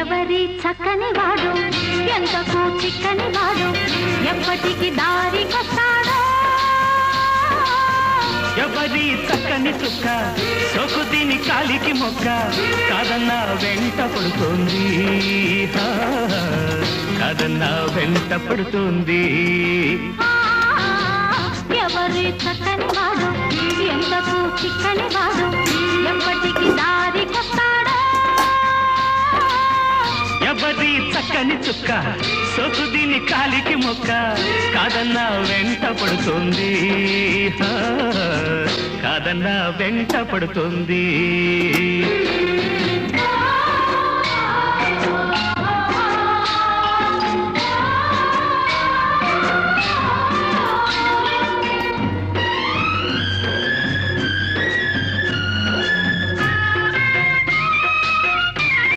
ఎవరి చక్కని వాడు ఎంతకు చిక్కని వాడు ఎప్పటికి దారికొస్తాడో ఎవరి చక్కని చుక్క సోకు దీని కాలికి మొక్క కాదన్నా వెంట పడుతోంది కాదన్నా వెంట పడుతోంది ఎవరి చక్కని వాడు ఎంతకు చిక్కని వాడు ఎప్పటికి దారికొస్తాడో ఎవరి చక్కని చుక్క సోకు దీని కాలికి మొక్క కాదన్నా వెంట పడుతోంది కాదన్నా వెంట పడుతోంది